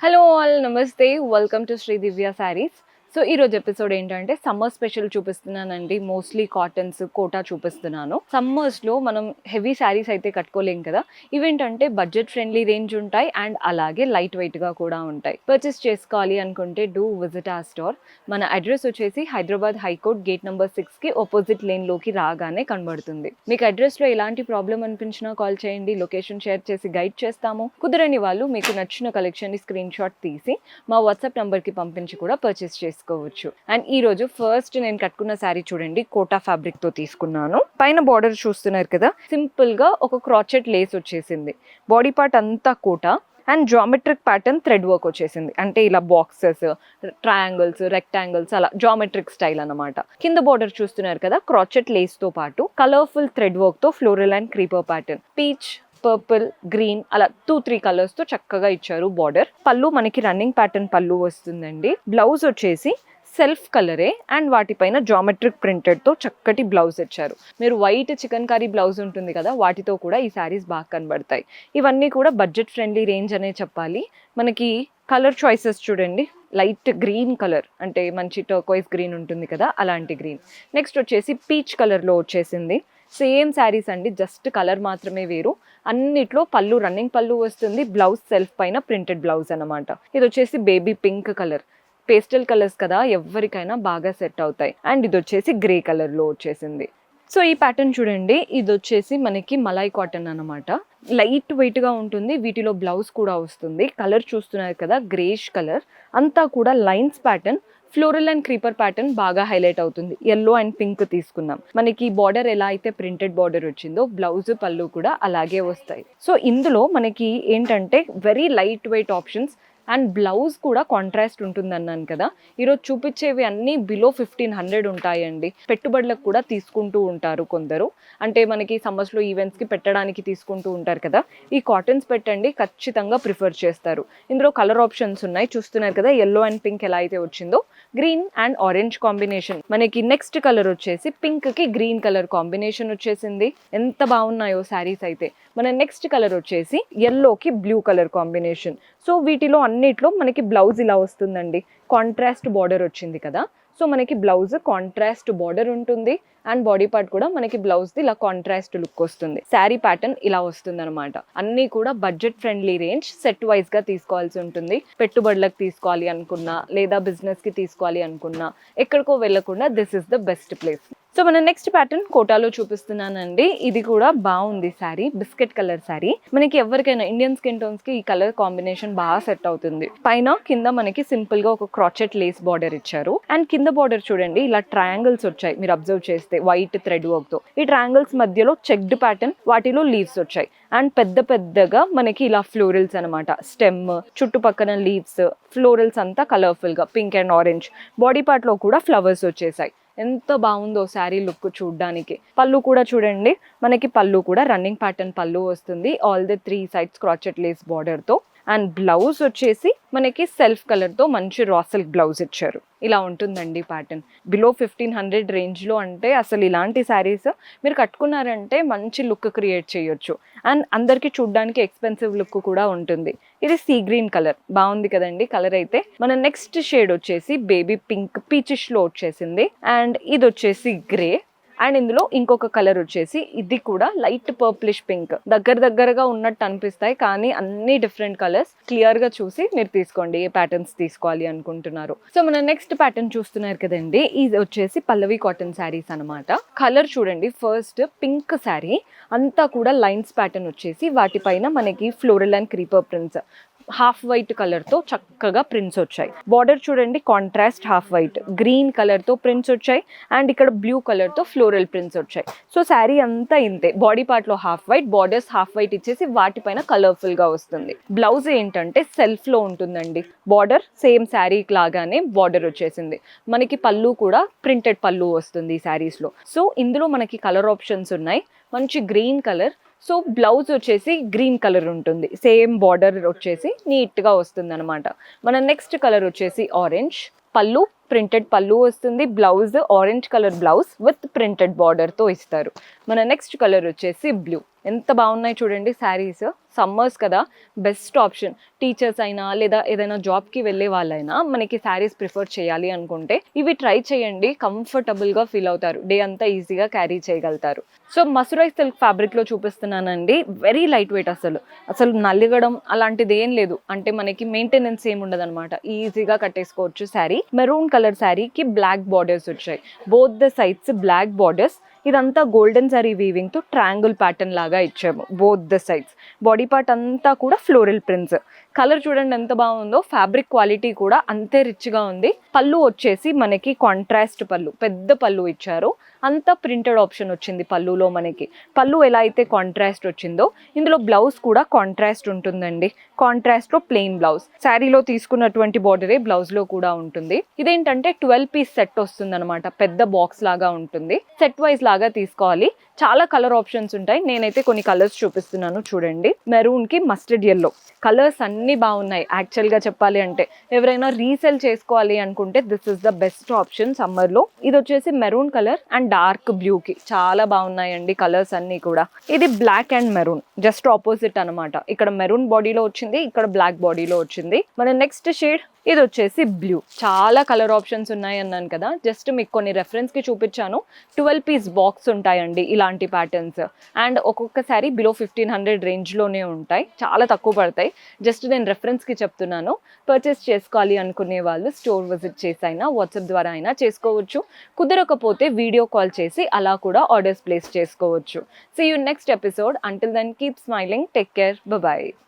Hello all నమస్తే welcome to Sri Divya saris. So ఈరోజు episode ఏంటంటే సమ్మర్ స్పెషల్ చూపిస్తున్నానండి. మోస్ట్లీ కాటన్స్ కోటా చూపిస్తున్నాను. సమ్మర్స్లో మనం హెవీ శారీస్ అయితే కట్టుకోలేం కదా. ఇవేంటంటే బడ్జెట్ ఫ్రెండ్లీ రేంజ్ ఉంటాయి అండ్ అలాగే లైట్ వెయిట్గా కూడా ఉంటాయి. పర్చేస్ చేసుకోవాలి అనుకుంటే డూ విజిట్ ఆ స్టోర్. మన అడ్రస్ వచ్చేసి హైదరాబాద్ హైకోర్ట్ గేట్ నెంబర్ 6కి ఆపోజిట్ లేన్లోకి రాగానే కనబడుతుంది. మీకు అడ్రస్లో ఎలాంటి ప్రాబ్లం అనిపించినా కాల్ చేయండి. లొకేషన్ షేర్ చేసి గైడ్ చేస్తాము. కుదరని వాళ్ళు మీకు నచ్చిన కలెక్షన్ని స్క్రీన్ షాట్ తీసి మా వాట్సాప్ నెంబర్కి పంపించి కూడా పర్చేస్ చేసుకోవచ్చు. అండ్ ఈ రోజు ఫస్ట్ నేను కట్టుకున్న శారీ చూడండి, కోటా ఫ్యాబ్రిక్ తో తీసుకున్నాను. పైన బార్డర్ చూస్తున్నారు కదా, సింపుల్ గా ఒక క్రాచెట్ లేస్ వచ్చేసింది. బాడీ పార్ట్ అంతా Kota and geometric pattern thread work వచ్చేసింది. అంటే ఇలా బాక్సెస్, ట్రయాంగిల్స్, రెక్టాంగిల్స్ అలా జామెట్రిక్ స్టైల్ అన్నమాట. కింద బార్డర్ చూస్తున్నారు కదా, క్రాచెట్ లేస్ తో పాటు కలర్ఫుల్ థ్రెడ్ వర్క్ తో floral and creeper pattern, peach, purple, green అలా 2-3 కలర్స్ తో చక్కగా ఇచ్చారు. బార్డర్ పళ్ళు మనకి రన్నింగ్ ప్యాటర్న్ పళ్ళు వస్తుందండి. బ్లౌజ్ వచ్చేసి సెల్ఫ్ కలరే అండ్ వాటిపైన జామెట్రిక్ ప్రింటెడ్ తో చక్కటి బ్లౌజ్ ఇచ్చారు. మీరు వైట్ చికెన్ కర్రీ బ్లౌజ్ ఉంటుంది కదా, వాటితో కూడా ఈ శారీస్ బాగా కనబడతాయి. ఇవన్నీ కూడా బడ్జెట్ ఫ్రెండ్లీ రేంజ్ అనే చెప్పాలి. మనకి కలర్ చాయిసెస్ చూడండి, లైట్ గ్రీన్ కలర్ అంటే మంచి టర్కోయిస్ గ్రీన్ ఉంటుంది కదా, అలాంటి గ్రీన్. నెక్స్ట్ వచ్చేసి పీచ్ కలర్లో వచ్చేసింది. సేమ్ శారీస్ అండి, జస్ట్ కలర్ మాత్రమే వేరు. అన్నిట్లో పళ్ళు రన్నింగ్ పళ్ళు వస్తుంది. బ్లౌజ్ సెల్ఫ్ పైన ప్రింటెడ్ బ్లౌజ్ అనమాట. ఇది వచ్చేసి baby pink colour. Pastel colours కదా, ఎవరికైనా బాగా సెట్ అవుతాయి. అండ్ ఇది వచ్చేసి గ్రే కలర్లో వచ్చేసింది. సో ఈ ప్యాటర్న్ చూడండి, ఇది వచ్చేసి మనకి మలాయ్ కాటన్ అనమాట. లైట్ వెయిట్గా ఉంటుంది. వీటిలో బ్లౌజ్ కూడా వస్తుంది. కలర్ చూస్తున్నారు కదా, గ్రేష్ కలర్. అంతా కూడా lines pattern, floral and creeper pattern బాగా హైలైట్ అవుతుంది. ఎల్లో అండ్ పింక్ తీసుకున్నాం. మనకి బార్డర్ ఎలా అయితే ప్రింటెడ్ బార్డర్ వచ్చిందో, బ్లౌజ్ పళ్ళు కూడా అలాగే వస్తాయి. సో ఇందులో మనకి ఏంటంటే very light weight options and blouse కూడా కాంట్రాస్ట్ ఉంటుంది అన్నాను కదా. ఈరోజు చూపించేవి అన్నీ బిలో 1500 ఉంటాయండి. పెట్టుబడులకు కూడా తీసుకుంటూ ఉంటారు కొందరు. అంటే మనకి సమ్మర్స్లో ఈవెంట్స్కి పెట్టడానికి తీసుకుంటూ ఉంటారు కదా. ఈ కాటన్స్ పెట్టండి, ఖచ్చితంగా ప్రిఫర్ చేస్తారు. ఇందులో కలర్ ఆప్షన్స్ ఉన్నాయి, చూస్తున్నారు కదా. ఎల్లో అండ్ పింక్ ఎలా అయితే వచ్చిందో, గ్రీన్ అండ్ ఆరెంజ్ కాంబినేషన్. మనకి నెక్స్ట్ కలర్ వచ్చేసి పింక్కి గ్రీన్ కలర్ కాంబినేషన్ వచ్చేసింది. ఎంత బాగున్నాయో శారీస్ అయితే. మన నెక్స్ట్ కలర్ వచ్చేసి ఎల్లోకి బ్లూ కలర్ కాంబినేషన్. సో వీటిలో అన్నిట్లో మనకి బ్లౌజ్ ఇలా వస్తుందండి. కాంట్రాస్ట్ బార్డర్ వచ్చింది కదా, సో మనకి బ్లౌజ్ కాంట్రాస్ట్ బార్డర్ ఉంటుంది అండ్ బాడీ పార్ట్ కూడా మనకి బ్లౌజ్ ఇలా కాంట్రాస్ట్ లుక్ వస్తుంది. శారీ ప్యాటర్న్ ఇలా వస్తుంది అనమాట. అన్నీ కూడా budget friendly range. Set wise గా తీసుకోవాల్సి ఉంటుంది. పెట్టుబడులకు తీసుకోవాలి అనుకున్నా లేదా బిజినెస్ కి తీసుకోవాలి అనుకున్నా ఎక్కడికో వెళ్ళకుండా this is the best place. So మన నెక్స్ట్ ప్యాటర్న్ కోటాలో చూపిస్తున్నానండి. ఇది కూడా బాగుంది శారీ, బిస్కెట్ కలర్ శారీ. మనకి ఎవరికైనా ఇండియన్ స్కిన్ టోన్స్ కి ఈ కలర్ కాంబినేషన్ బాగా సెట్ అవుతుంది. పైన కింద మనకి సింపుల్ గా ఒక క్రాచెట్ లేస్ బార్డర్ ఇచ్చారు అండ్ కింద బార్డర్ చూడండి ఇలా ట్రయాంగిల్స్ వచ్చాయి. మీరు అబ్జర్వ్ చేస్తే వైట్ థ్రెడ్ వర్క్ తో ఈ ట్రయాంగిల్స్ మధ్యలో చెక్డ్ ప్యాటర్న్, వాటిలో లీవ్స్ వచ్చాయి అండ్ పెద్ద పెద్దగా మనకి ఇలా ఫ్లోరల్స్ అనమాట. స్టెమ్ చుట్టుపక్కన లీవ్స్, ఫ్లోరల్స్ అంతా కలర్ఫుల్ గా pink and orange. Body part లో కూడా ఫ్లవర్స్ వచ్చేసాయి. ఎంత బాగుందో శారీ లుక్ చూడ్డానికి. పళ్ళు కూడా చూడండి, మనకి పళ్ళు కూడా రన్నింగ్ ప్యాటర్న్ పళ్ళు వస్తుంది. All the 3 sides crotchet lace border తో. అండ్ బ్లౌజ్ వచ్చేసి మనకి సెల్ఫ్ కలర్ తో మంచి రా సిల్క్ బ్లౌజ్ ఇచ్చారు. ఇలా ఉంటుందండి ప్యాటర్న్. బిలో 1500 రేంజ్లో అంటే అసలు ఇలాంటి శారీస్ మీరు కట్టుకున్నారంటే మంచి లుక్ క్రియేట్ చేయొచ్చు అండ్ అందరికీ చూడ్డానికి ఎక్స్పెన్సివ్ లుక్ కూడా ఉంటుంది. ఇది సీ గ్రీన్ కలర్, బాగుంది కదండి కలర్ అయితే. మన నెక్స్ట్ షేడ్ వచ్చేసి బేబీ పింక్ పీచిష్ లో వచ్చేసింది అండ్ ఇది వచ్చేసి గ్రే. అండ్ ఇందులో ఇంకొక కలర్ వచ్చేసి ఇది కూడా లైట్ పర్ప్లిష్ పింక్. దగ్గరగా ఉన్నట్టు అనిపిస్తాయి కానీ అన్ని డిఫరెంట్ కలర్స్. క్లియర్ గా చూసి మీరు తీసుకోండి ఏ ప్యాటర్న్స్ తీసుకోవాలి అనుకుంటున్నారు. సో మన నెక్స్ట్ ప్యాటర్న్ చూస్తున్నారు కదండి, ఇది వచ్చేసి పల్లవి కాటన్ శారీస్ అనమాట. కలర్ చూడండి, ఫస్ట్ పింక్ శారీ అంతా కూడా లైన్స్ ప్యాటర్న్ వచ్చేసి వాటిపైన మనకి floral and creeper prints, half white colour తో చక్కగా ప్రింట్స్ వచ్చాయి. బార్డర్ చూడండి contrast half white, green colour తో ప్రింట్స్ వచ్చాయి అండ్ ఇక్కడ బ్లూ కలర్ తో ఫ్లోరల్ ప్రింట్స్ వచ్చాయి. సో శారీ అంతా ఇంతే. బాడీ పార్ట్ లో half white, borders half white ఇచ్చేసి వాటిపైన కలర్ఫుల్ గా వస్తుంది. బ్లౌజ్ ఏంటంటే సెల్ఫ్ లో ఉంటుందండి. బార్డర్ సేమ్ శారీ లాగానే బార్డర్ వచ్చేసింది. మనకి పళ్ళు కూడా ప్రింటెడ్ పళ్ళు వస్తుంది ఈ శారీస్ లో. సో ఇందులో మనకి కలర్ ఆప్షన్స్ ఉన్నాయి. మంచి గ్రీన్ కలర్. సో బ్లౌజ్ వచ్చేసి గ్రీన్ కలర్ ఉంటుంది. సేమ్ బార్డర్ వచ్చేసి నీట్గా వస్తుంది అనమాట. మన నెక్స్ట్ కలర్ వచ్చేసి ఆరెంజ్. పళ్ళు ప్రింటెడ్ పళ్ళు వస్తుంది, blouse orange colour blouse with printed బార్డర్తో ఇస్తారు. మన నెక్స్ట్ కలర్ వచ్చేసి బ్లూ. ఎంత బాగున్నాయి చూడండి శారీస్. సమ్మర్స్ కదా, బెస్ట్ ఆప్షన్. టీచర్స్ అయినా లేదా ఏదైనా జాబ్కి వెళ్ళే వాళ్ళైనా మనకి శారీస్ ప్రిఫర్ చేయాలి అనుకుంటే ఇవి ట్రై చేయండి, కంఫర్టబుల్గా ఫీల్ అవుతారు, డే అంతా ఈజీగా క్యారీ చేయగలుగుతారు. సో మసురైజ్ సిల్క్ ఫ్యాబ్రిక్లో చూపిస్తున్నానండి. వెరీ లైట్ వెయిట్, అసలు నలిగడం అలాంటిది ఏం లేదు. అంటే మనకి మెయింటెనెన్స్ ఏమి ఉండదు అనమాట, ఈజీగా కట్టేసుకోవచ్చు శారీ. మెరూన్ కలర్ శారీకి బ్లాక్ బార్డర్స్ వచ్చాయి, both the sides black borders. ఇదంతా గోల్డెన్ జరీ వీవింగ్ తో ట్రయాంగిల్ ప్యాటర్న్ లాగా ఇచ్చాము both the sides. Body part అంతా కూడా ఫ్లోరల్ ప్రింట్స్. కలర్ చూడండి ఎంత బాగుందో, ఫ్యాబ్రిక్ క్వాలిటీ కూడా అంతే రిచ్గా ఉంది. పళ్ళు వచ్చేసి మనకి కాంట్రాస్ట్ పళ్ళు, పెద్ద పళ్ళు ఇచ్చారు. అంతా ప్రింటెడ్ ఆప్షన్ వచ్చింది పళ్ళులో మనకి. పళ్ళు ఎలా అయితే కాంట్రాస్ట్ వచ్చిందో ఇందులో బ్లౌజ్ కూడా కాంట్రాస్ట్ ఉంటుందండి. కాంట్రాస్ట్ లో ప్లెయిన్ బ్లౌజ్, శారీలో తీసుకున్నటువంటి బార్డరే బ్లౌజ్ లో కూడా ఉంటుంది. ఇదేంటంటే 12 పీస్ సెట్ వస్తుంది అనమాట, పెద్ద బాక్స్ లాగా ఉంటుంది. సెట్ వైజ్ లాగా తీసుకోవాలి. చాలా కలర్ ఆప్షన్స్ ఉంటాయి, నేనైతే కొన్ని కలర్స్ చూపిస్తున్నాను చూడండి. మెరూన్ కి మస్టర్డ్ ఎల్లో, కలర్స్ అన్ని బాగున్నాయి. యాక్చువల్ గా చెప్పాలి అంటే ఎవరైనా రీసేల్ చేసుకోవాలి అనుకుంటే this is the best option summer లో. ఇది వచ్చేసి maroon colour and dark blue కి చాలా బాగున్నాయండి కలర్స్ అన్ని కూడా. ఇది black and maroon, just opposite అనమాట. ఇక్కడ మెరూన్ బాడీలో వచ్చింది, ఇక్కడ బ్లాక్ బాడీలో వచ్చింది. మన నెక్స్ట్ షేడ్ ఇది వచ్చేసి బ్లూ. చాలా కలర్ ఆప్షన్స్ ఉన్నాయి అన్నాను కదా, జస్ట్ మీకు కొన్ని రెఫరెన్స్ కి చూపించాను. 12 పీస్ బాక్స్ ఉంటాయండి ఇలాంటి ప్యాటర్న్స్. అండ్ ఒక్కొక్క శారీ బిలో 1500 రేంజ్ లోనే ఉంటాయి, చాలా తక్కువ పడతాయి. జస్ట్ నేను రెఫరెన్స్ కి చెప్తున్నాను. పర్చేస్ చేసుకోవాలి అనుకునే వాళ్ళు స్టోర్ విజిట్ చేసి అయినా వాట్సాప్ ద్వారా అయినా చేసుకోవచ్చు. కుదరకపోతే వీడియో కాల్ చేసి అలా కూడా ఆర్డర్స్ ప్లేస్ చేసుకోవచ్చు. See you next episode. Until then keep smiling, take care, bye.